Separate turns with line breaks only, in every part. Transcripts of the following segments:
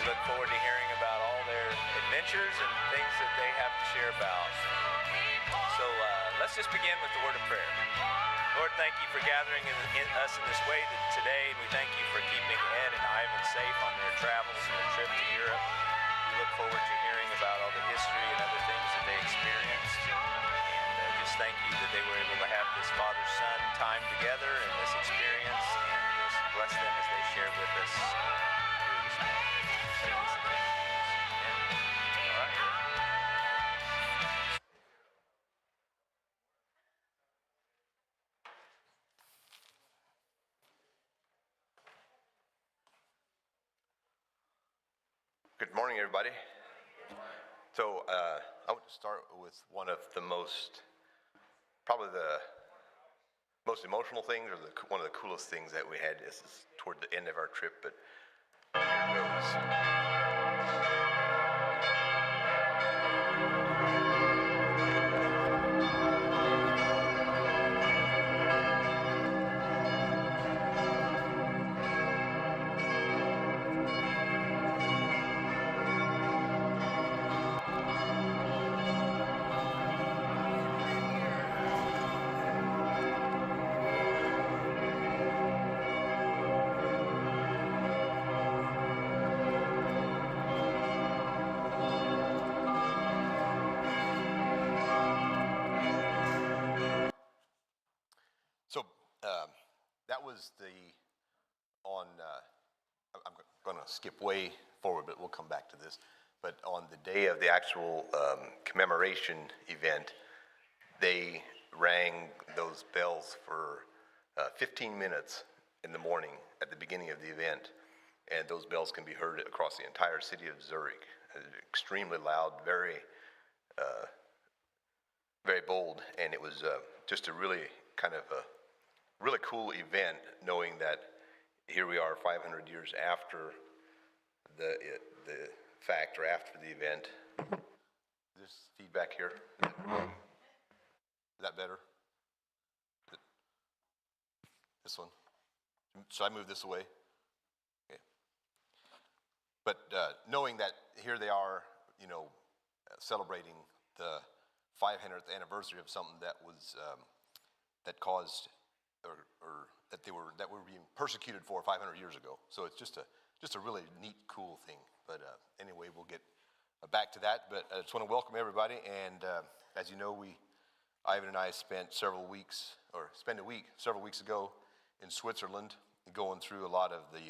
look forward to hearing about all their adventures and things that they have to share about. So let's just begin with the word of prayer. Lord, thank you for gathering us in this way today, and we thank you for keeping Ed and Ivan safe on their travels and their trip to Europe. We look forward to hearing about all the history and other things that they experienced. And just thank you that they were able to have this father-son time together and this experience, and just bless them as they share with us here this morning. All right.
Good morning, everybody. So I want to start with one of the probably the most emotional things, or one of the coolest things that we had. This is toward the end of our trip, but here goes. So that was I'm going to skip way forward, but we'll come back to this. But on the day of the actual commemoration event, they rang those bells for 15 minutes in the morning at the beginning of the event. And those bells can be heard across the entire city of Zurich. Extremely loud, very bold, and it was just a really really cool event, knowing that here we are 500 years after the fact, or after the event. This feedback here. Is that better? This one? Should I move this away? Okay. But knowing that here they are, celebrating the 500th anniversary of something that was that caused or that were being persecuted for 500 years ago. So it's just a really neat, cool thing. But anyway, we'll get back to that. But I just want to welcome everybody. And as you know, Ivan and I spent a week several weeks ago in Switzerland, going through a lot of the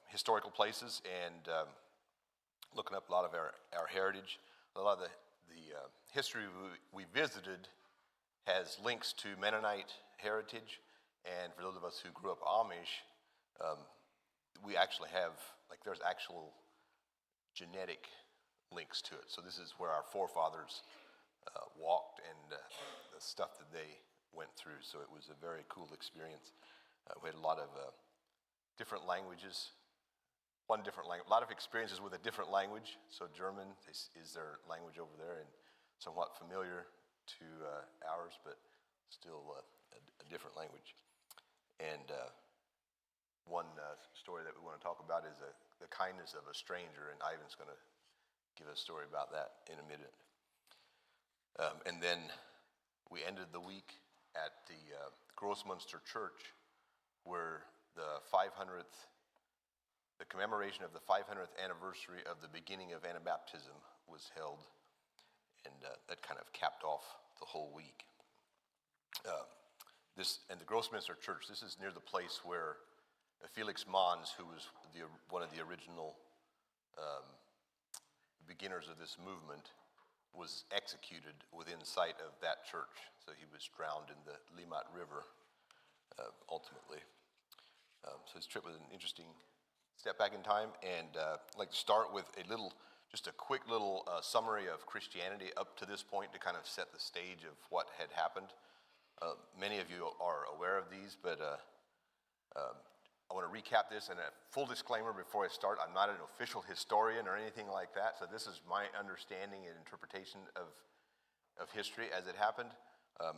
historical places and looking up a lot of our heritage. A lot of the history we visited has links to Mennonite heritage, and for those of us who grew up Amish, we actually have, there's actual genetic links to it. So this is where our forefathers walked, and the stuff that they went through. So it was a very cool experience. We had a lot of different languages, a lot of experiences with a different language. So German is their language over there, and somewhat familiar to ours, but still a different language. And one story that we want to talk about is the kindness of a stranger, and Ivan's going to give a story about that in a minute. And then we ended the week at the Grossmünster Church, where the commemoration of the 500th anniversary of the beginning of Anabaptism was held, and that kind of capped off the whole week. And the Grossmünster Church, this is near the place where Felix Manz, who was one of the original beginners of this movement, was executed within sight of that church. So he was drowned in the Limmat River, ultimately. So his trip was an interesting step back in time, and I'd like to start with just a quick little summary of Christianity up to this point to kind of set the stage of what had happened. Many of you are aware of these, but I want to recap this, and a full disclaimer before I start: I'm not an official historian or anything like that, so this is my understanding and interpretation of history as it happened.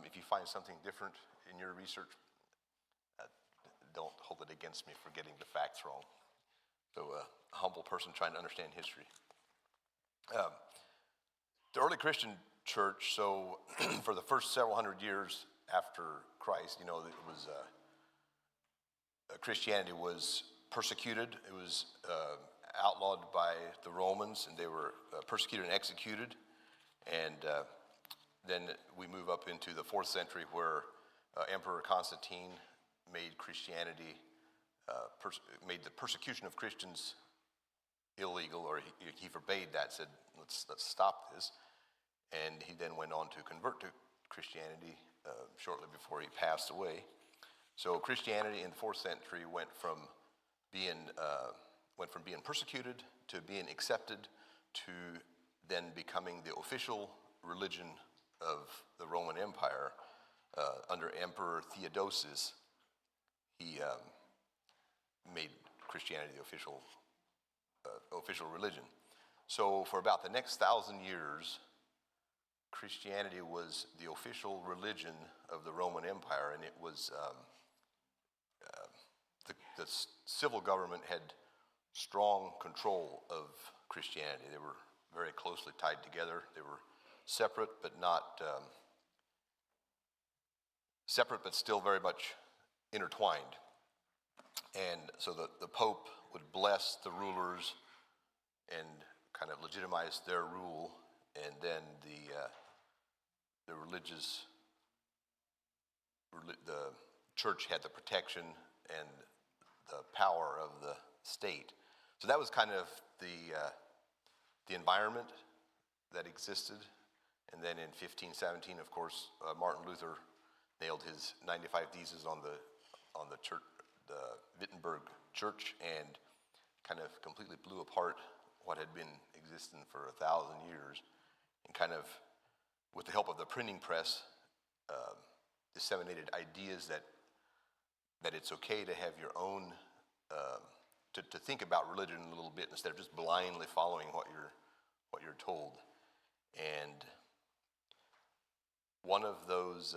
If you find something different in your research, don't hold it against me for getting the facts wrong. So a humble person trying to understand history. The early Christian church, so for the first several hundred years after Christ, it was Christianity was persecuted. It was outlawed by the Romans, and they were persecuted and executed. And then we move up into the 4th century, where Emperor Constantine made Christianity, made the persecution of Christians illegal, or he forbade that, said, let's stop this. And he then went on to convert to Christianity shortly before he passed away. So Christianity in the 4th century went from being persecuted to being accepted to then becoming the official religion of the Roman Empire under Emperor Theodosius. He made Christianity the official religion. So for about the next 1,000 years, Christianity was the official religion of the Roman Empire, and it was the civil government had strong control of Christianity. They were very closely tied together. They were separate, but still very much intertwined. And so the Pope would bless the rulers and kind of legitimize their rule, and then the church had the protection and the power of the state. So that was kind of the environment that existed. And then in 1517, of course, Martin Luther nailed his 95 Theses on the church, the Wittenberg Church, and kind of completely blew apart what had been existing for 1,000 years, and kind of, with the help of the printing press, disseminated ideas that it's okay to have your own, to think about religion a little bit instead of just blindly following what you're told. And one of those,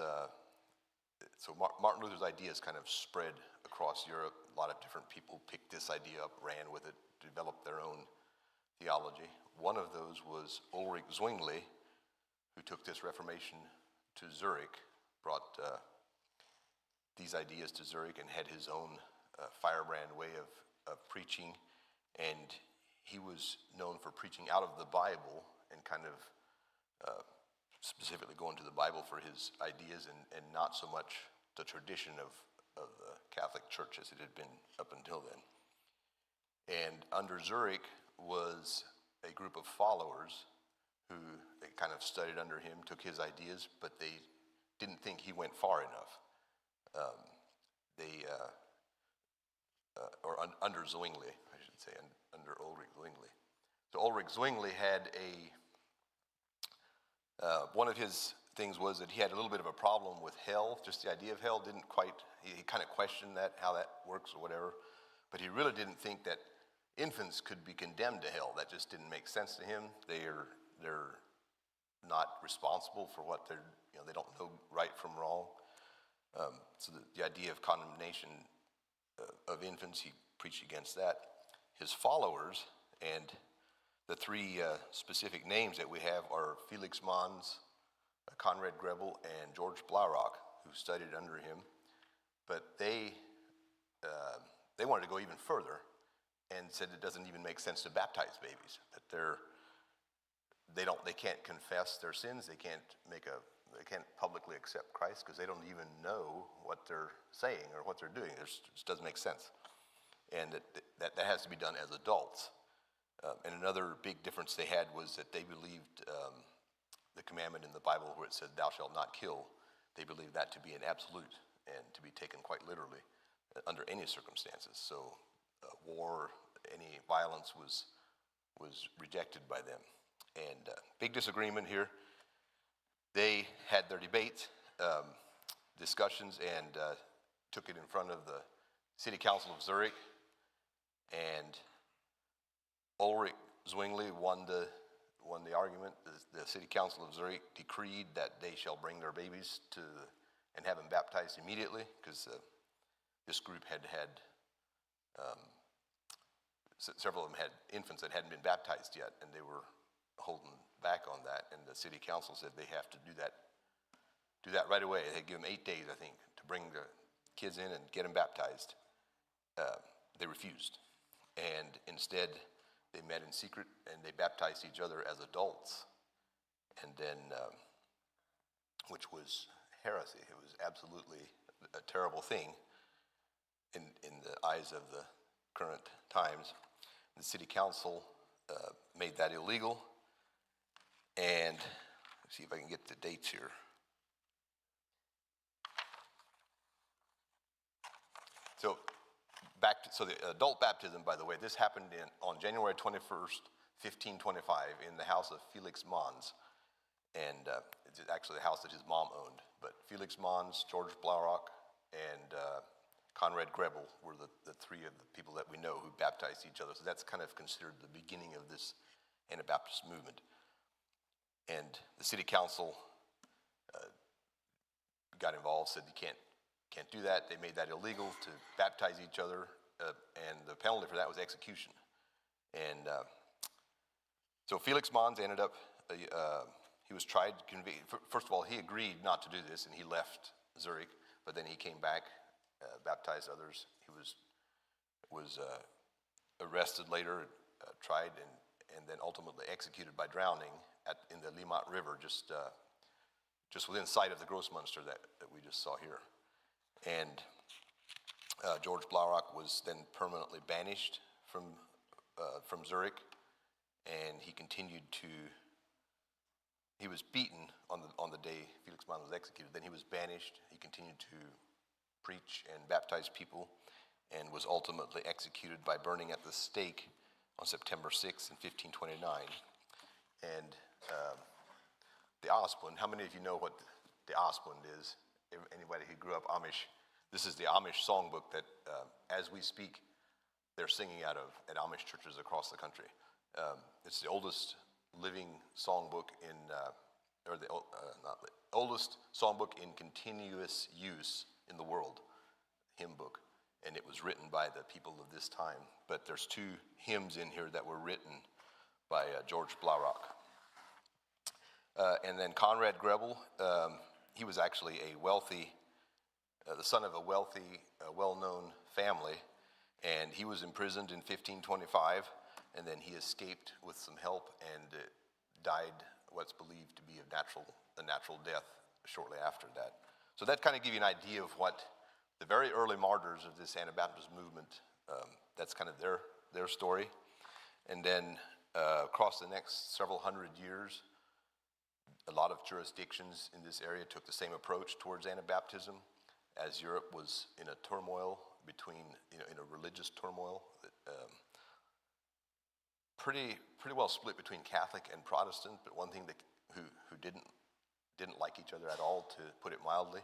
so Martin Luther's ideas kind of spread across Europe. A lot of different people picked this idea up, ran with it, developed their own theology. One of those was Ulrich Zwingli, who took this Reformation to Zurich, brought these ideas to Zurich, and had his own firebrand way of preaching. And he was known for preaching out of the Bible and kind of specifically going to the Bible for his ideas, and not so much the tradition of the Catholic Church as it had been up until then. And under Zurich was a group of followers who they kind of studied under him, took his ideas, but they didn't think he went far enough. Under Zwingli, I should say, under Ulrich Zwingli. So Ulrich Zwingli had one of his things was that he had a little bit of a problem with hell. Just the idea of hell didn't quite, he kind of questioned that, how that works or whatever. But he really didn't think that infants could be condemned to hell. That just didn't make sense to him. They're not responsible for what they don't know right from wrong. So the idea of condemnation of infants, he preached against that. His followers, and the three specific names that we have are Felix Manz, Conrad Grebel, and George Blaurock, who studied under him. But they wanted to go even further and said it doesn't even make sense to baptize babies. That they can't confess their sins. They can't publicly accept Christ because they don't even know what they're saying or what they're doing. It just doesn't make sense. And that has to be done as adults. And another big difference they had was that they believed the commandment in the Bible where it said, "Thou shalt not kill," they believed that to be an absolute and to be taken quite literally under any circumstances. So war, any violence was rejected by them. And big disagreement here. They had their debates, discussions, and took it in front of the City Council of Zurich. And Ulrich Zwingli won the argument. The City Council of Zurich decreed that they shall bring their babies and have them baptized immediately, because this group had several of them had infants that hadn't been baptized yet, and they were holding back on that. And the city council said they have to do that right away. They give them 8 days, I think, to bring the kids in and get them baptized. They refused, and instead they met in secret and they baptized each other as adults. And then, which was heresy. It was absolutely a terrible thing in the eyes of the current times. The city council made that illegal. And let's see if I can get the dates here. So the adult baptism, by the way, this happened on January 21st, 1525, in the house of Felix Mons. And it's actually the house that his mom owned. But Felix Mons, George Blaurock, and Conrad Grebel were the three of the people that we know who baptized each other. So that's kind of considered the beginning of this Anabaptist movement. And the city council got involved, said you can't do that. They made that illegal to baptize each other, and the penalty for that was execution. And so Felix Mons ended up, he was tried, first of all, he agreed not to do this, and he left Zurich, but then he came back, baptized others. He was arrested later, tried, and then ultimately executed by drowning in the Limmat River, just within sight of the Grossmünster that we just saw here. And George Blaurock was then permanently banished from Zurich, and he continued to. He was beaten on the day Felix Mons was executed. Then he was banished. He continued to preach and baptize people, and was ultimately executed by burning at the stake on September 6th in 1529. And the Asplund, how many of you know what the Asplund is? Anybody who grew up Amish, this is the Amish songbook that, as we speak, they're singing out of at Amish churches across the country. It's the oldest living songbook oldest songbook in continuous use in the world, hymn book, and it was written by the people of this time. But there's 2 hymns in here that were written by George Blaurock. And then Conrad Grebel, he was actually the son of a wealthy, well-known family, and he was imprisoned in 1525, and then he escaped with some help and died what's believed to be a natural death shortly after that. So that kind of gives you an idea of what the very early martyrs of this Anabaptist movement, that's kind of their story. And then across the next several hundred years, a lot of jurisdictions in this area took the same approach towards Anabaptism, as Europe was in a turmoil in a religious turmoil, pretty well split between Catholic and Protestant. But one thing that who didn't like each other at all, to put it mildly.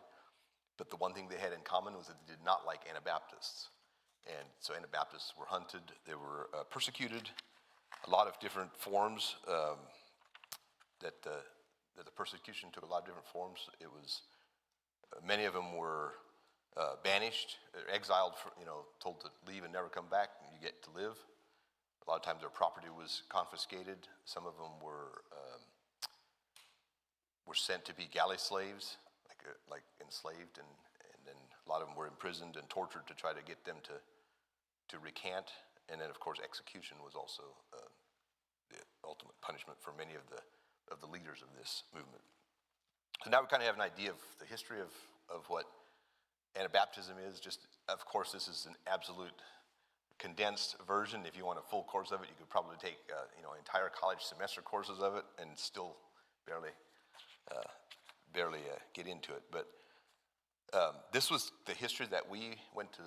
But the one thing they had in common was that they did not like Anabaptists, and so Anabaptists were hunted. They were persecuted. A lot of different forms. That the persecution took a lot of different forms. It was many of them were banished, exiled, told to leave and never come back, and you get to live. A lot of times their property was confiscated. Some of them were sent to be galley slaves, like enslaved, and then a lot of them were imprisoned and tortured to try to get them to recant. And then, of course, execution was also the ultimate punishment for many of the leaders of this movement. So now we kind of have an idea of the history of what Anabaptism is. Just, of course, this is an absolute condensed version. If you want a full course of it, you could probably take entire college semester courses of it and still barely get into it. But this was the history that we went to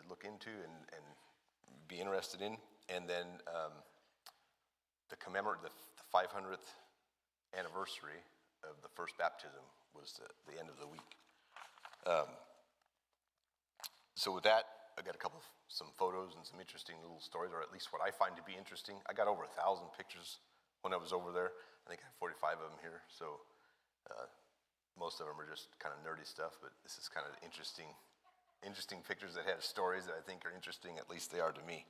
look into and be interested in. And then the 500th anniversary of the first baptism was the end of the week. So with that, I got some photos and some interesting little stories, or at least what I find to be interesting. I got over 1,000 pictures when I was over there. I think I have 45 of them here. So most of them are just kind of nerdy stuff, but this is kind of interesting pictures that have stories that I think are interesting. At least they are to me.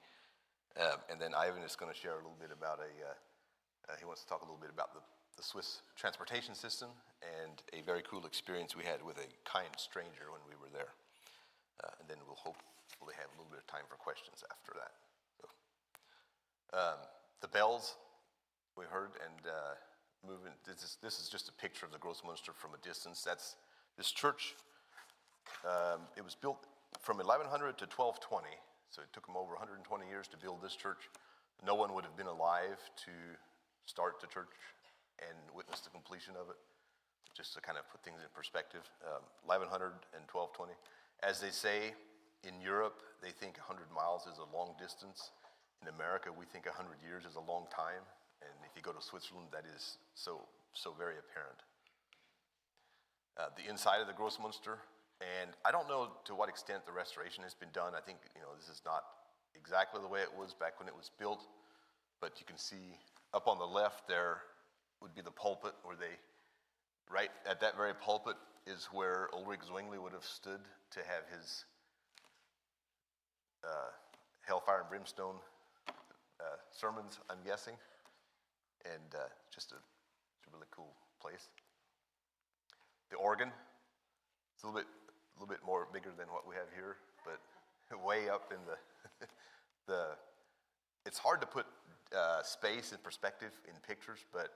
And then Ivan is going to share a little bit about he wants to talk a little bit about the Swiss transportation system and a very cool experience we had with a kind stranger when we were there. And then we'll hopefully have a little bit of time for questions after that. So, the bells we heard, and moving. This is just a picture of the Grossmünster from a distance. That's this church. It was built from 1100 to 1220, so it took them over 120 years to build this church. No one would have been alive to start the church and witness the completion of it, just to kind of put things in perspective. 1100 and 1220. As they say, in Europe, they think 100 miles is a long distance. In America, we think 100 years is a long time. And if you go to Switzerland, that is so very apparent. The inside of the Grossmünster, and I don't know to what extent the restoration has been done. I think, this is not exactly the way it was back when it was built, but you can see up on the left there would be the pulpit right at that very pulpit is where Ulrich Zwingli would have stood to have his hellfire and brimstone sermons, I'm guessing. And just a really cool place. The organ, it's a little bit more bigger than what we have here, but way up in it's hard to put space and perspective in pictures, but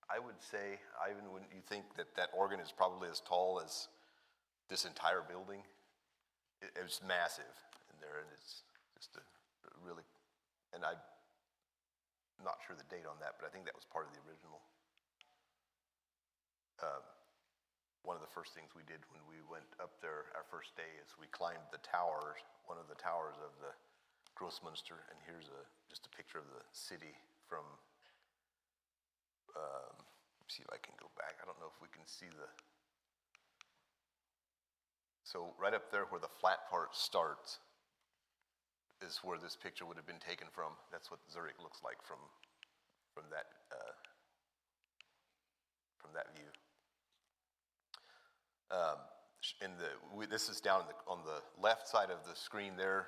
I would say, Ivan, wouldn't you think that organ is probably as tall as this entire building? It was massive in there, and it's just a really, and I'm not sure the date on that, but I think that was part of the original. One of the first things we did when we went up there our first day is we climbed the towers, one of the towers of the Grossmünster, and here's just a picture of the city from, see if I can go back. I don't know if we can see so right up there where the flat part starts is where this picture would have been taken from. That's what Zurich looks like from that view. This is down on the left side of the screen. There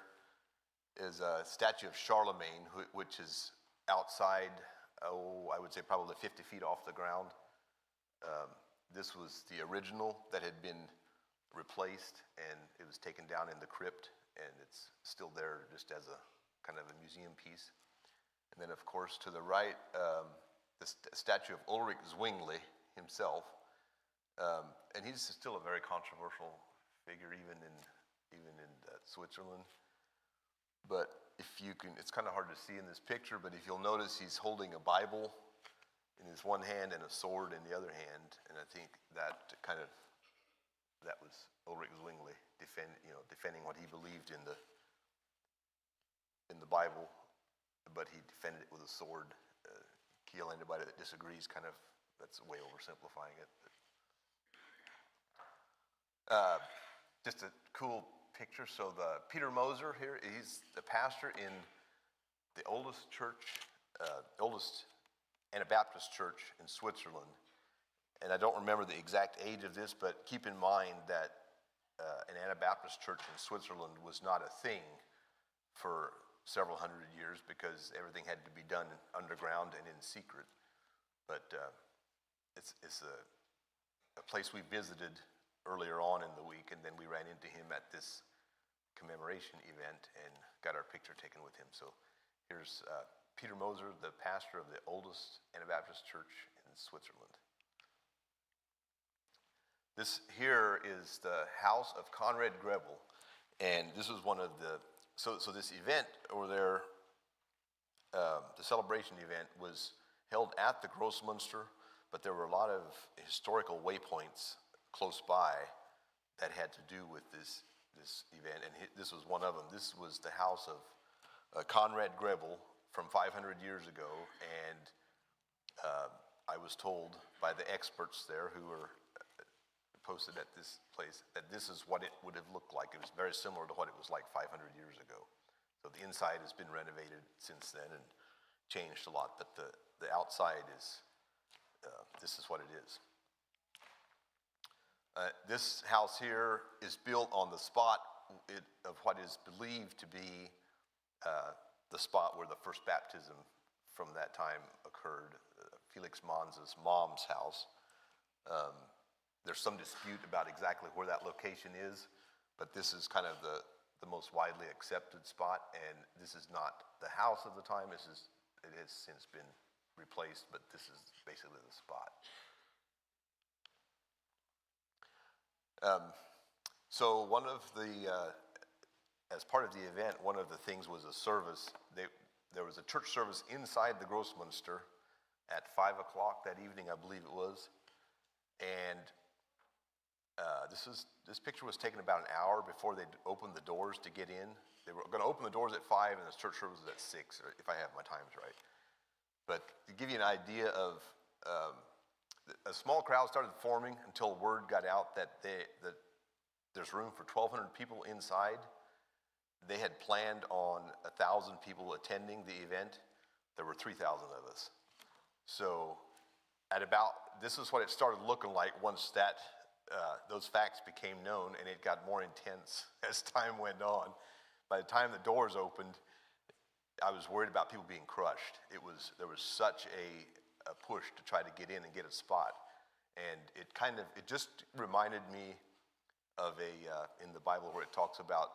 is a statue of Charlemagne, which is outside. I would say probably 50 feet off the ground. This was the original that had been replaced, and it was taken down in the crypt, and it's still there just as a kind of a museum piece. And then, of course, to the right, the statue of Ulrich Zwingli himself, and he's still a very controversial figure, even in Switzerland. But if you can, it's kind of hard to see in this picture, but if you'll notice, he's holding a Bible in his one hand and a sword in the other hand, and I think that was Ulrich Zwingli defending what he believed in the Bible, but he defended it with a sword. Kill anybody that disagrees, that's way oversimplifying it. Just a cool picture. So the Peter Moser here, he's the pastor in the oldest church, oldest Anabaptist church in Switzerland. And I don't remember the exact age of this, but keep in mind that an Anabaptist church in Switzerland was not a thing for several hundred years because everything had to be done underground and in secret. But it's a place we visited earlier on in the week, and then we ran into him at this commemoration event and got our picture taken with him. So here's Peter Moser, the pastor of the oldest Anabaptist church in Switzerland. This here is the house of Conrad Grebel, and this was one of the, so this event over there, the celebration event was held at the Grossmünster, but there were a lot of historical waypoints close by that had to do with this event, and this was one of them. This was the house of Conrad Grebel from 500 years ago, and I was told by the experts there who were posted at this place that this is what it would have looked like. It was very similar to what it was like 500 years ago. So the inside has been renovated since then and changed a lot, but the outside is, this is what it is. This house here is built on the spot of what is believed to be the spot where the first baptism from that time occurred, Felix Manz's mom's house. There's some dispute about exactly where that location is, but this is kind of the most widely accepted spot, and this is not the house of the time. It has since been replaced, but this is basically the spot. So one of the, as part of the event, one of the things was a service. There was a church service inside the Grossmünster at 5 o'clock that evening, I believe it was, and this picture was taken about an hour before they opened the doors to get in. They were going to open the doors at 5, and the church service was at 6, if I have my times right. But to give you an idea of, a small crowd started forming until word got out that there's room for 1,200 people inside. They had planned on 1,000 people attending the event. There were 3,000 of us. So this is what it started looking like once those facts became known, and it got more intense as time went on. By the time the doors opened, I was worried about people being crushed. There was such a push to try to get in and get a spot, and it just reminded me of in the Bible where it talks about.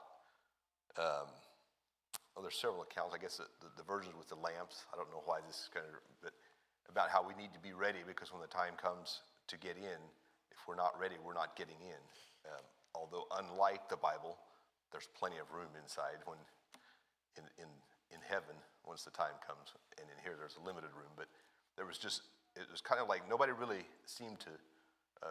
There's several accounts. I guess the versions with the lamps. I don't know why this is but about how we need to be ready, because when the time comes to get in, if we're not ready, we're not getting in. Although unlike the Bible, there's plenty of room inside when in heaven once the time comes, and in here there's a limited room. But it was kind of like nobody really seemed to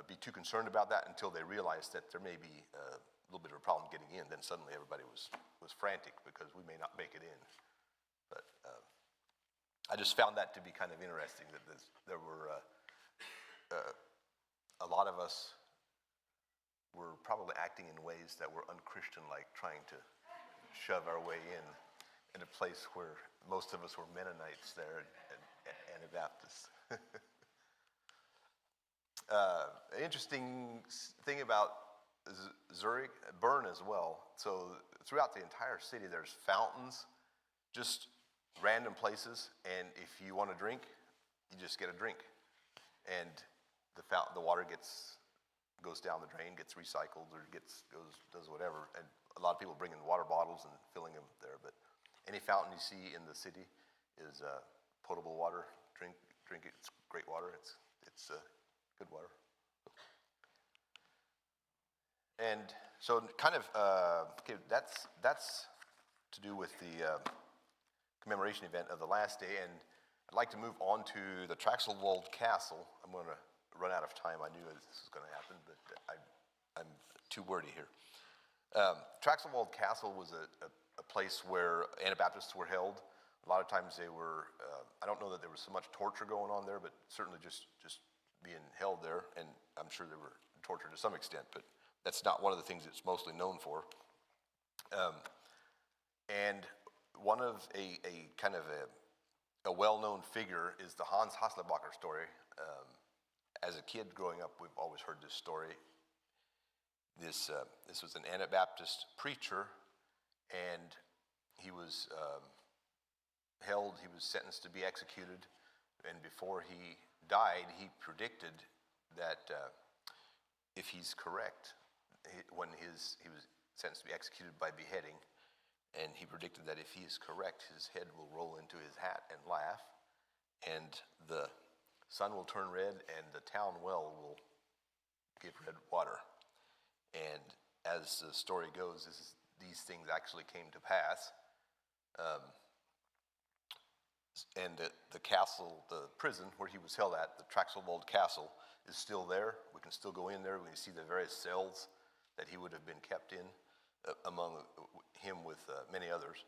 be too concerned about that until they realized that there may be a little bit of a problem getting in. Then suddenly everybody was frantic because we may not make it in. But I just found that to be kind of interesting, that there were a lot of us were probably acting in ways that were unchristian-like, trying to shove our way in a place where most of us were Mennonites there and Anabaptists. Interesting thing about Zurich, Bern as well. So throughout the entire city, there's fountains, just random places, and if you want a drink, you just get a drink, and the water goes down the drain, gets recycled, or does whatever. And a lot of people bring in water bottles and filling them there. But any fountain you see in the city is potable water. Drink it. It's great water. It's good water. And so, kind of, that's to do with the commemoration event of the last day. And I'd like to move on to the Traxelwald Castle. I'm going to run out of time. I knew this was going to happen, but I'm too wordy here. Traxelwald Castle was a place where Anabaptists were held. A lot of times they were, I don't know that there was so much torture going on there, but certainly just being held there, and I'm sure they were tortured to some extent, but that's not one of the things it's mostly known for. And one of a kind of a well-known figure is the Hans Haslebacher story. As a kid growing up, we've always heard this story. This was an Anabaptist preacher, and he was held. He was sentenced to be executed, and before he died, he predicted that if he's correct, when he was sentenced to be executed by beheading, and he predicted that if he is correct, his head will roll into his hat and laugh, and the sun will turn red, and the town well will give red water. And as the story goes, these things actually came to pass. And the castle, the prison where he was held at, the Traxelwald Castle, is still there. We can still go in there. We can see the various cells that he would have been kept in, among him with many others.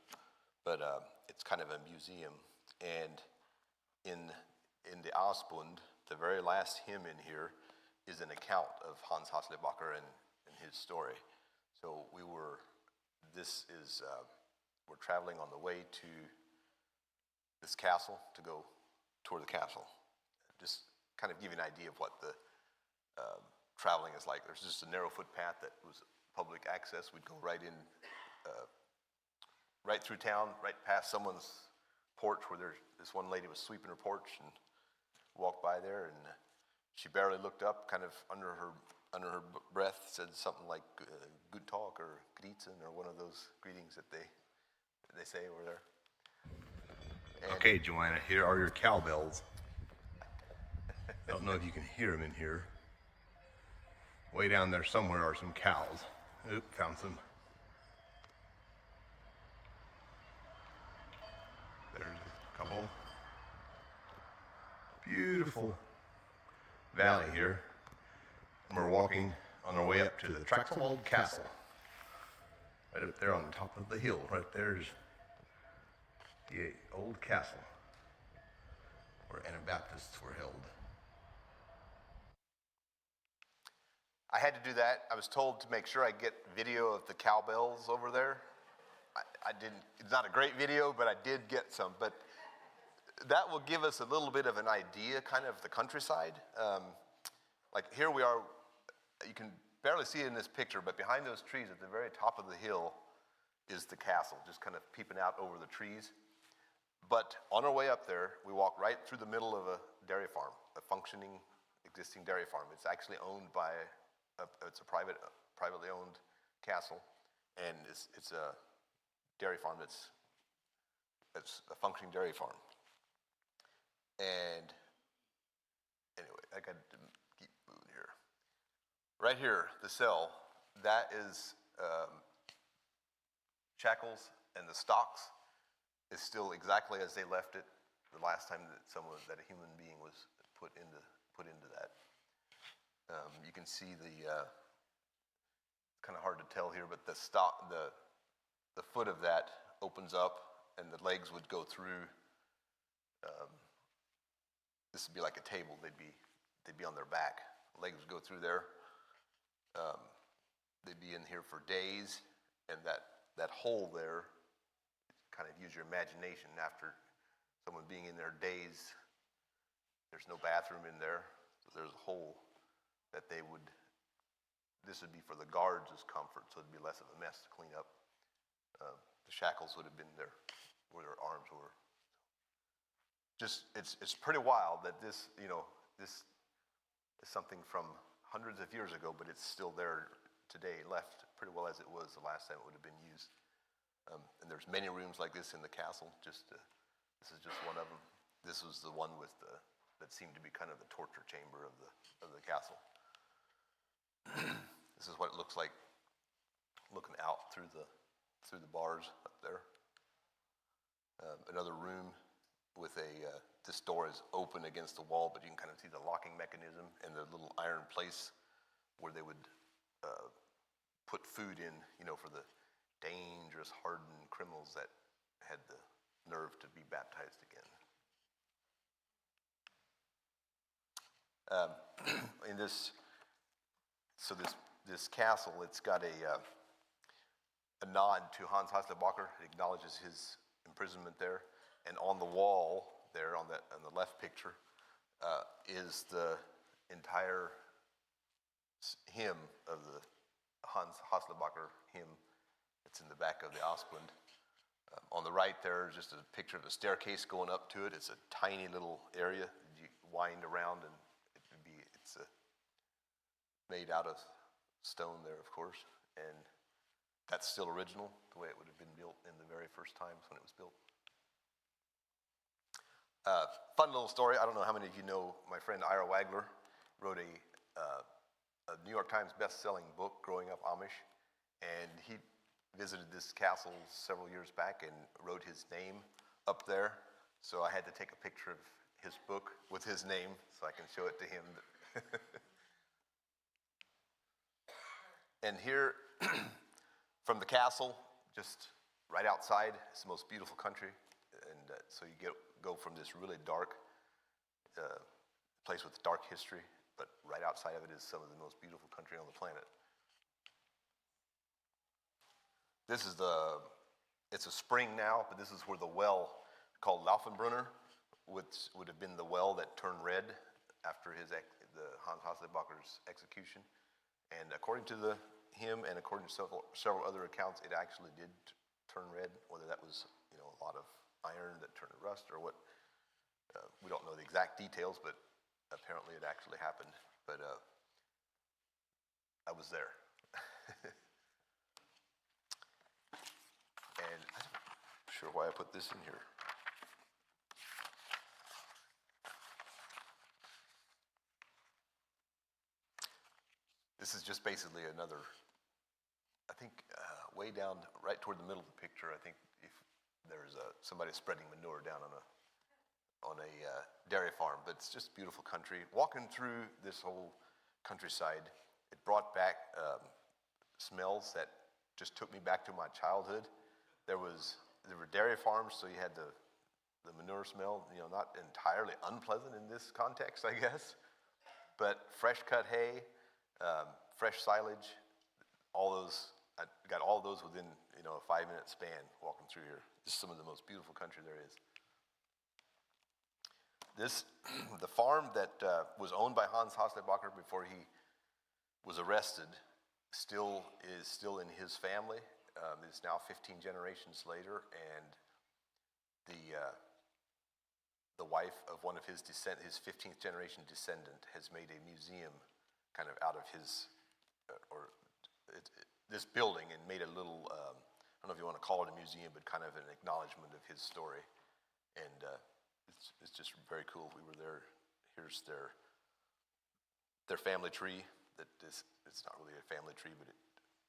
But it's kind of a museum. And in the Ausbund, the very last hymn in here is an account of Hans Haslebacher and his story. So we're traveling on the way to this castle to go tour the castle. Just kind of give you an idea of what the traveling is like. There's just a narrow footpath that was public access. We'd go right in right through town, right past someone's porch where this one lady was sweeping her porch, and walked by there, and she barely looked up, kind of under her breath, said something like "Good talk" or "Grüßen" or one of those greetings that they say over there. And
okay, Joanna, here are your cowbells. I don't know if you can hear them in here. Way down there somewhere are some cows. Oop, found some. There's a couple. Beautiful valley here. And we're walking on our way up to the Traxelwald Castle. Right up there on the top of the hill. Right there's the old castle where Anabaptists were held.
I had to do that. I was told to make sure I get video of the cowbells over there. I didn't. It's not a great video, but I did get some. But that will give us a little bit of an idea, kind of the countryside. Like here we are. You can barely see it in this picture, but behind those trees at the very top of the hill is the castle, just kind of peeping out over the trees. But on our way up there, we walk right through the middle of a dairy farm, a functioning, existing dairy farm. It's actually owned by, it's a privately owned castle, and it's a dairy farm it's a functioning dairy farm. And anyway, I got to keep moving here. Right here, the cell, that is shackles, and the stocks is still exactly as they left it the last time that a human being was put into that. You can see it's kind of hard to tell here, but the foot of that opens up, and the legs would go through. This would be like a table. They'd be on their back. Legs would go through there. They'd be in here for days, and that hole there, kind of use your imagination. After someone being in there days, there's no bathroom in there, so there's a hole that this would be for the guards' comfort, so it'd be less of a mess to clean up. The shackles would have been there where their arms were. Just it's pretty wild that this is something from hundreds of years ago, but it's still there today, left pretty well as it was the last time it would have been used. And there's many rooms like this in the castle. This is just one of them. This was the one that seemed to be kind of the torture chamber of the castle. This is what it looks like looking out through the bars up there. Another room with this door is open against the wall, but you can kind of see the locking mechanism and the little iron place where they would put food in, for the dangerous, hardened criminals that had the nerve to be baptized again. In this castle, it's got a nod to Hans Hasselbacher. It acknowledges his imprisonment there, and on the wall there, on the left picture, is the entire hymn of the Hans Hasselbacher hymn. It's in the back of the Ausbund. On the right there is just a picture of a staircase going up to it. It's a tiny little area. You wind around, and it's made out of stone there, of course. And that's still original, the way it would have been built in the very first times when it was built. Fun little story. I don't know how many of you know my friend Ira Wagler wrote a New York Times best-selling book, Growing Up Amish, and he visited this castle several years back and wrote his name up there. So I had to take a picture of his book with his name so I can show it to him. And here, from the castle, just right outside, it's the most beautiful country. And so you go from this really dark place with dark history, but right outside of it is some of the most beautiful country on the planet. It's a spring now, but this is where the well called Laufenbrunner would have been the well that turned red after the Hans Hasselbacher's execution. And according to the hymn and according to several other accounts, it actually did turn red, whether that was, a lot of iron that turned to rust or what. We don't know the exact details, but apparently it actually happened. But I was there. And I'm not sure why I put this in here. This is just basically another, I think, way down, right toward the middle of the picture, I think if there's somebody spreading manure down on a dairy farm, but it's just beautiful country. Walking through this whole countryside, it brought back smells that just took me back to my childhood. There were dairy farms, so you had the manure smell, not entirely unpleasant in this context, I guess, but fresh cut hay, fresh silage, all those, I got all those within, a 5-minute span walking through here. This is some of the most beautiful country there is. The farm that was owned by Hans Haslebacher before he was arrested is still in his family. It's now 15 generations later, and the wife of one of his 15th generation descendant has made a museum kind of out of his, this building, and made a little, I don't know if you want to call it a museum, but kind of an acknowledgement of his story. And it's just very cool. We were there. Here's their family tree. It's not really a family tree, but it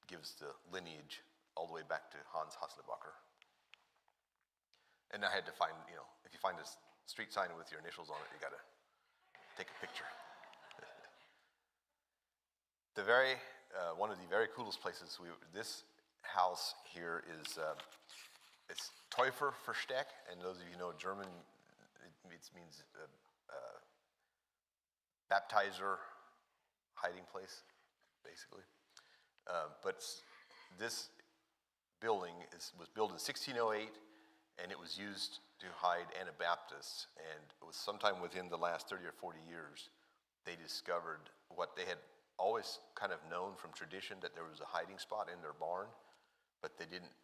gives the lineage all the way back to Hans Haslebacher. And I had to find, if you find a street sign with your initials on it, you got to take a picture. One of the very coolest places, this house here is, it's Täufer Versteck, and those of you who know German, it means baptizer, hiding place, basically. But this building was built in 1608, and it was used to hide Anabaptists. And it was sometime within the last 30 or 40 years, they discovered what they had always kind of known from tradition, that there was a hiding spot in their barn, but they didn't.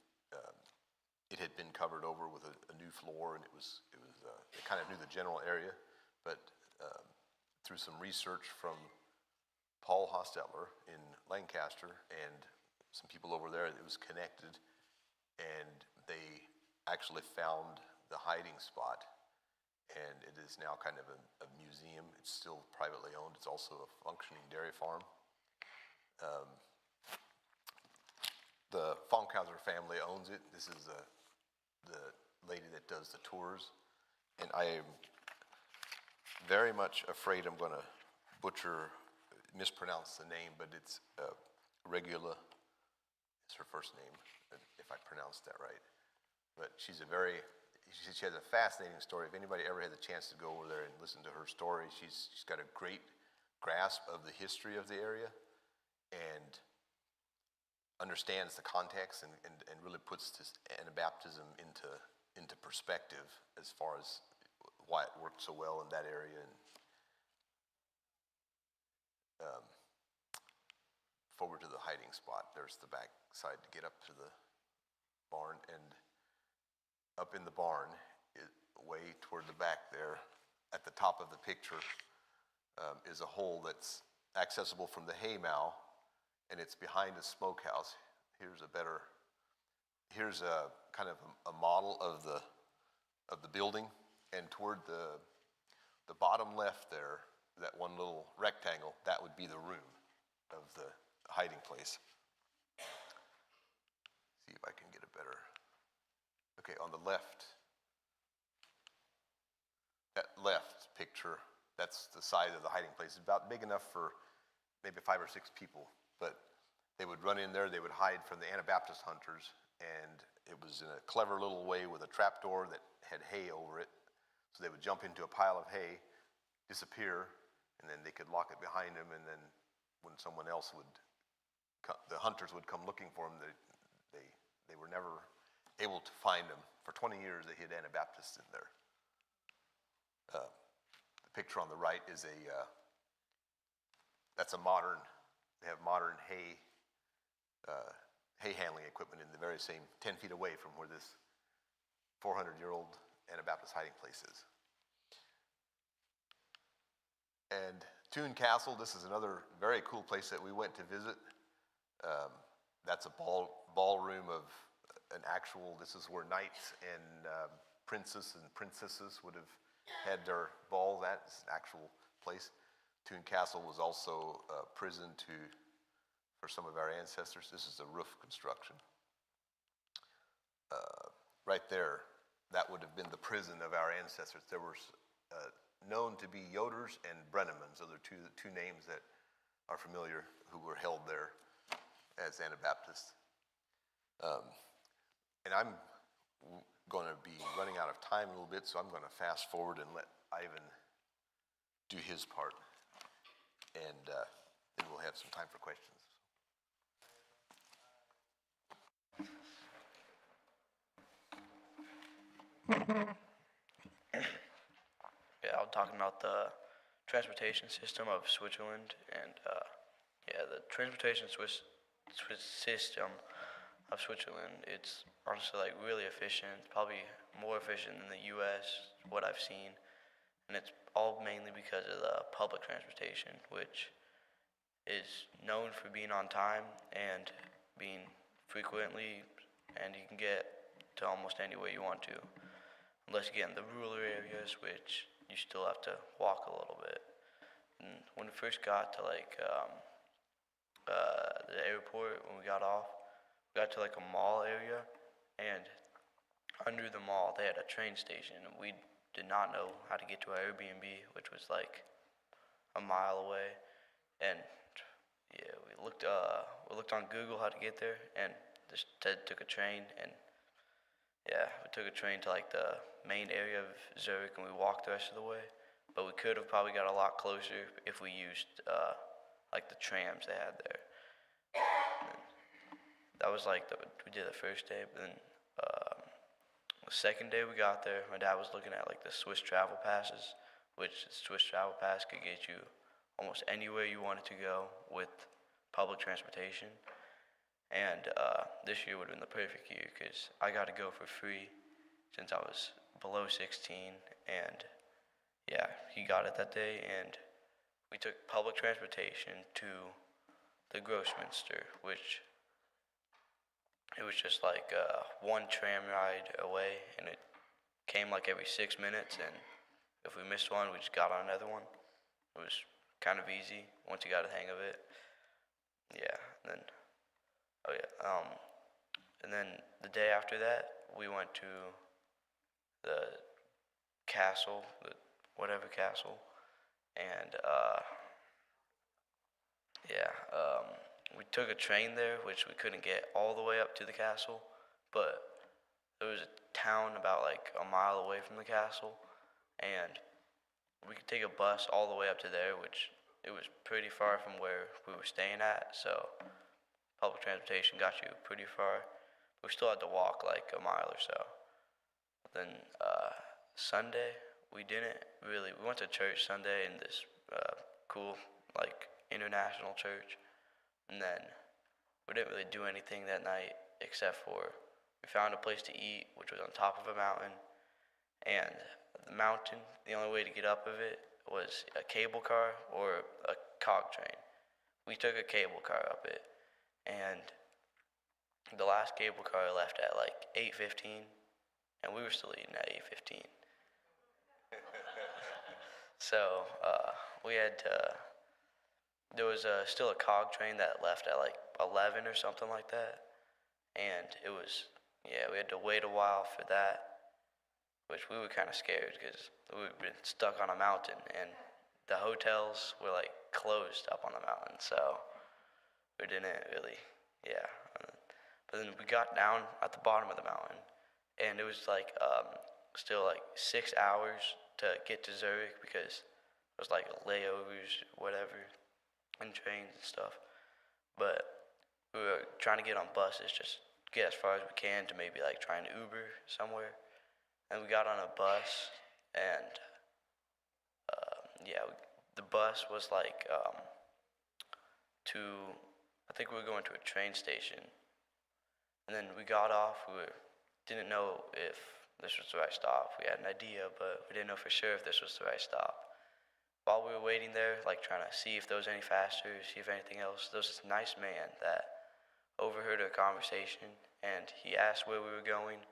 It had been covered over with a new floor, and they kind of knew the general area, but through some research from Paul Hostetler in Lancaster and some people over there, it was connected, and they actually found the hiding spot, and it is now kind of a museum. It's still privately owned. It's also a functioning dairy farm. The Funkhauser family owns it. This is the lady that does the tours, and I am very much afraid I'm going to mispronounce the name, but it's Regula. It's her first name, if I pronounced that right. But she has a fascinating story. If anybody ever had the chance to go over there and listen to her story, she's got a great grasp of the history of the area and understands the context and really puts this Anabaptism into perspective as far as why it worked so well in that area. And forward to the hiding spot, there's the back side to get up to the barn, and up in the barn, way toward the back there, at the top of the picture, is a hole that's accessible from the hay mow, and it's behind a smokehouse. Here's a kind of a model of the building, and toward the bottom left there, that one little rectangle, that would be the room of the hiding place. See if I can get a better. Okay, on the left, that left picture, that's the side of the hiding place. It's about big enough for maybe 5 or 6 people, but they would run in there, they would hide from the Anabaptist hunters, and it was in a clever little way with a trapdoor that had hay over it. So they would jump into a pile of hay, disappear, and then they could lock it behind them, and then when someone else the hunters would come looking for them, they were never able to find them. For 20 years, they hid Anabaptists in there. The picture on the right is they have modern hay hay handling equipment in the very same 10 feet away from where this 400-year-old Anabaptist hiding place is. And Toon Castle, this is another very cool place that we went to visit. That's a ballroom of an actual, this is where knights and princes and princesses would have had their ball. That's an actual place. Toon Castle was also a prison for some of our ancestors. This is a roof construction. Right there, that would have been the prison of our ancestors. There were known to be Yoders and Brennemans. Those are two names that are familiar who were held there as Anabaptists. And I'm going to be running out of time a little bit, so I'm going to fast forward and let Ivan do his part. And then we'll have some time for questions.
Yeah, I'm talking about the transportation system of Switzerland, and the transportation system of Switzerland, it's honestly like really efficient, probably more efficient than the U.S., what I've seen, and it's all mainly because of the public transportation, which is known for being on time and being frequently, and you can get to almost anywhere you want to. Unless you get in the rural areas, which you still have to walk a little bit. And when we first got to the airport, when we got off, we got to like a mall area, and under the mall they had a train station, and we did not know how to get to our Airbnb, which was like a mile away. And yeah, we looked on Google how to get there, and just took a train, and yeah, we took a train to like the main area of Zurich, and we walked the rest of the way. But we could have probably got a lot closer if we used like the trams they had there. That was like we did the first day. But then the second day we got there, my dad was looking at like the Swiss travel passes, which the Swiss travel pass could get you almost anywhere you wanted to go with public transportation. And this year would have been the perfect year because I got to go for free since I was below 16. And yeah, he got it that day, and we took public transportation to the Grossminster, which it was just like one tram ride away, and it came like every 6 minutes, and if we missed one, we just got on another one. It was kind of easy once you got the hang of it. Yeah, and then and then the day after that, we went to the castle, whatever castle, and we took a train there, which we couldn't get all the way up to the castle, but there was a town about like a mile away from the castle, and we could take a bus all the way up to there, which it was pretty far from where we were staying at, so public transportation got you pretty far. We still had to walk like a mile or so. But then Sunday, we went to church Sunday in this cool like international church, and then we didn't really do anything that night except for we found a place to eat, which was on top of a mountain, and the mountain, the only way to get up of it was a cable car or a cog train. We took a cable car up it, and the last cable car left at like 8:15, and we were still eating at 8:15. So we had to, there was still a cog train that left at like 11 or something like that, and it was, we had to wait a while for that, which we were kind of scared because we'd been stuck on a mountain, and the hotels were like closed up on the mountain, so we didn't really, But then we got down at the bottom of the mountain, and it was like still like 6 hours to get to Zurich because it was like layovers, whatever, and trains and stuff. But we were trying to get on buses, just get as far as we can to maybe like try and Uber somewhere. And we got on a bus, and the bus was like I think we were going to a train station, And then we got off. Didn't know if this was the right stop. We had an idea, but we didn't know for sure if this was the right stop. While we were waiting there, like trying to see if there was any faster, see if anything else, there was this nice man that overheard our conversation, and he asked where we were going.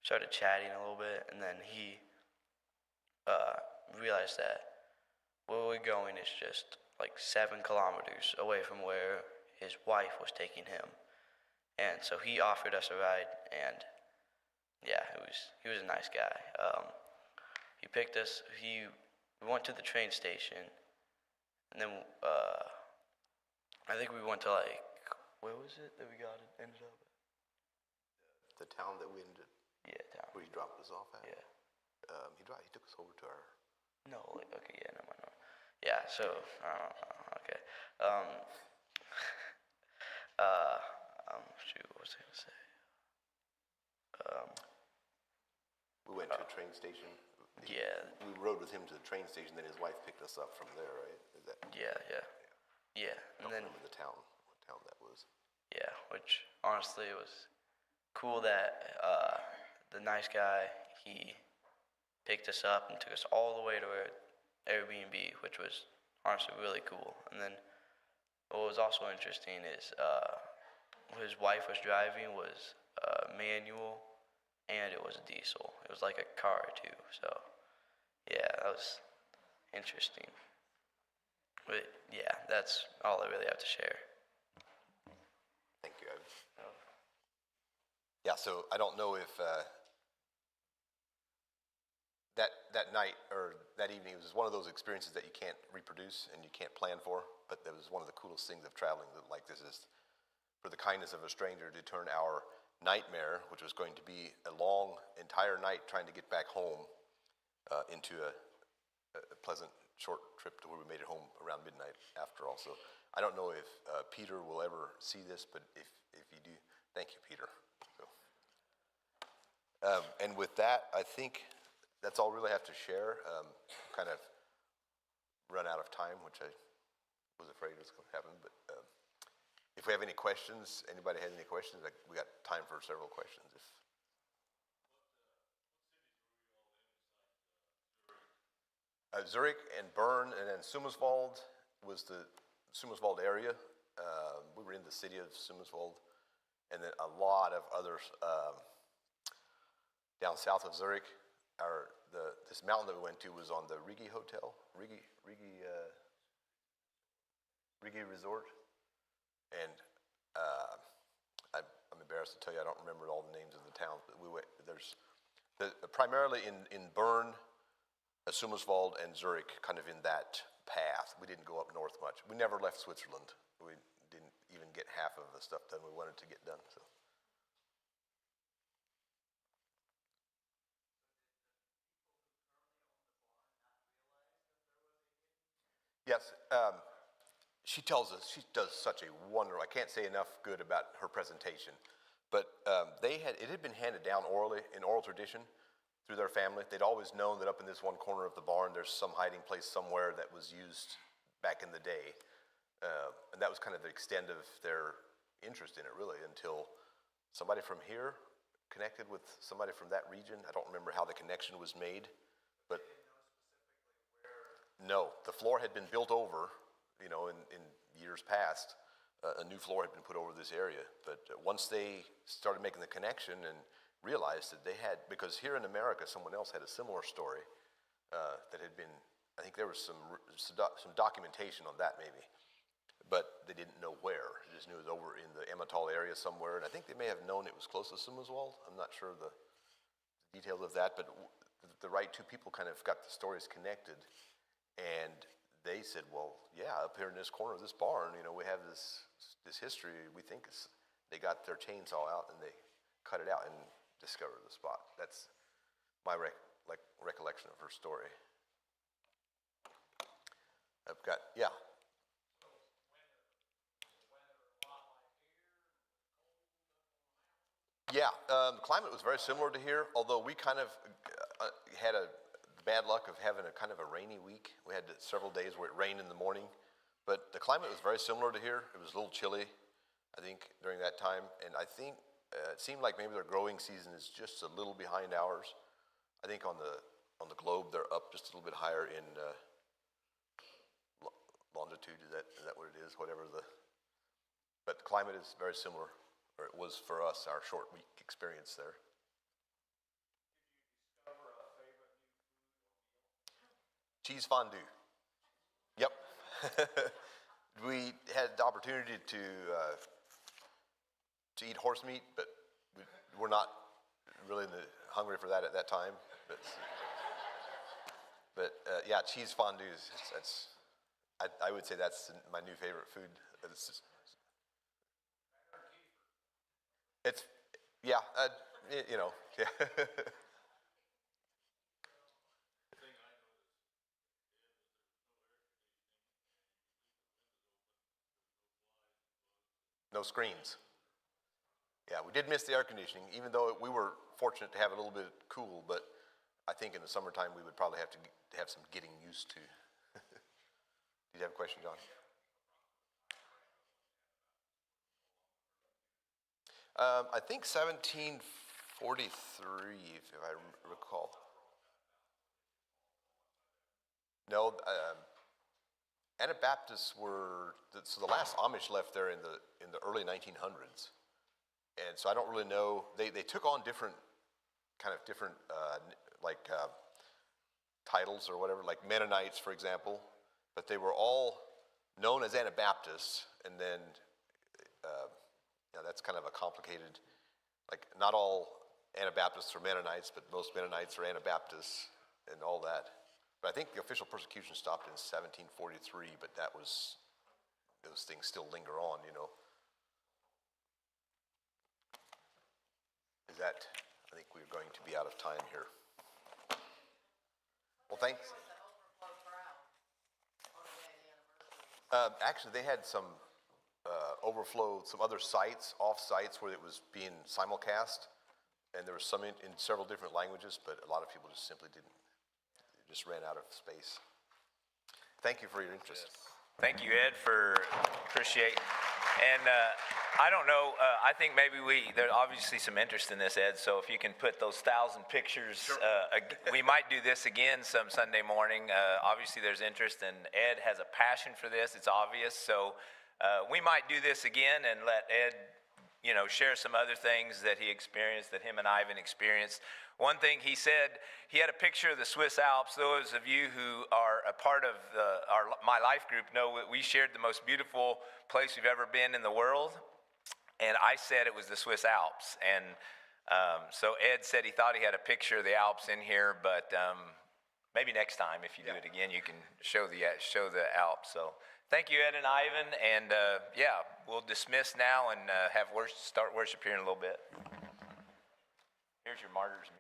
Started chatting a little bit, and then he realized that where we're going is just like 7 kilometers away from where his wife was taking him. And so he offered us a ride, and yeah, he was a nice guy. He picked us. We went to the train station, and then I think we went to like, where was it that we ended up at?
The town that we ended,
Yeah, town.
where he dropped us off at.
Yeah.
He took us over to our.
No, like, okay, yeah, no. Yeah, so, okay. Shoot, what was I gonna say?
We went to a train station.
Yeah.
We rode with him to the train station. Then his wife picked us up from there, right? Is that?
Yeah.
I
And
don't
then,
remember what town that was.
yeah, which honestly it was cool that the nice guy, he picked us up and took us all the way to our Airbnb, which was honestly really cool. And then what was also interesting is his wife was driving was manual, and it was a diesel. It was like a car too. So yeah, that was interesting. But yeah, that's all I really have to share.
Thank you, Evan. Yeah, so I don't know if that night or that evening, it was one of those experiences that you can't reproduce and you can't plan for, but that was one of the coolest things of traveling like this is for the kindness of a stranger to turn our nightmare, which was going to be a long entire night trying to get back home, into a pleasant short trip to where we made it home around midnight after all. So I don't know if Peter will ever see this, but if you do, thank you, Peter. So, and with that, I think that's all I really have to share. Kind of run out of time, which I was afraid was going to happen. But if we have any questions, anybody has any questions, we got time for several questions. Zurich and Bern, and then Summerswald was the Summerswald area. We were in the city of Summerswald, and then a lot of others down south of Zurich. This mountain that we went to was on the Rigi Hotel, Rigi Resort, and I'm embarrassed to tell you I don't remember all the names of the towns, but we went. Primarily in Bern, Summerswald, and Zurich, kind of in that path. We didn't go up north much. We never left Switzerland. We didn't even get half of the stuff done we wanted to get done. So. Yes, she tells us, she does such a wonderful, I can't say enough good about her presentation, but it had been handed down orally, in oral tradition, through their family. They'd always known that up in this one corner of the barn, there's some hiding place somewhere that was used back in the day. And that was kind of the extent of their interest in it, really, until somebody from here connected with somebody from that region. I don't remember how the connection was made, but no, the floor had been built over, in years past. A new floor had been put over this area. But once they started making the connection and realized that they had, because here in America, someone else had a similar story that had been, I think there was some documentation on that maybe, but they didn't know where. They just knew it was over in the Emmental area somewhere, and I think they may have known it was close to Summerswald. I'm not sure the details of that, but the right two people kind of got the stories connected. And they said, well, yeah, up here in this corner of this barn, we have this history. We think they got their chainsaw out and they cut it out and discovered the spot. That's my recollection of her story. I've got, yeah. Yeah, the climate was very similar to here, although we kind of had a bad luck of having a kind of a rainy week. We had several days where it rained in the morning, but the climate was very similar to here. It was a little chilly, I think, during that time, and I think it seemed like maybe their growing season is just a little behind ours. I think on the globe they're up just a little bit higher in longitude. Is that what it is? But the climate is very similar, or it was for us, our short week experience there. Cheese fondue. Yep. We had the opportunity to eat horse meat, but we're not really hungry for that at that time. But yeah, cheese fondue is I would say that's my new favorite food. It's yeah, you know, yeah. No screens. Yeah, we did miss the air conditioning, even though we were fortunate to have a little bit cool, but I think in the summertime we would probably have to have some getting used to. Did you have a question, John? I think 1743, if I recall. No, Anabaptists were, so the last Amish left there in the early 1900s. And so I don't really know, they took on different titles or whatever, like Mennonites, for example, but they were all known as Anabaptists, and then that's kind of a complicated, like not all Anabaptists are Mennonites, but most Mennonites are Anabaptists and all that. But I think the official persecution stopped in 1743, but those things still linger on, you know. I think we're going to be out of time here. Well, thanks. Actually, they had some overflow, some other sites, off sites where it was being simulcast, and there was some in several different languages, but a lot of people just simply just ran out of space. Thank you for your interest.
Yes. Thank you, Ed, appreciate. And I don't know, I think maybe there's obviously some interest in this, Ed, so if you can put those 1,000 pictures, sure. We might do this again some Sunday morning. Obviously there's interest, and Ed has a passion for this, it's obvious, so we might do this again and let Ed, share some other things that he experienced, that him and Ivan experienced. One thing he said, he had a picture of the Swiss Alps. Those of you who are a part of my life group know that we shared the most beautiful place we've ever been in the world. And I said it was the Swiss Alps. And so Ed said he thought he had a picture of the Alps in here, but maybe next time if you do it again, you can show the Alps. So thank you, Ed and Ivan. And we'll dismiss now and start worship here in a little bit. Here's your martyrs.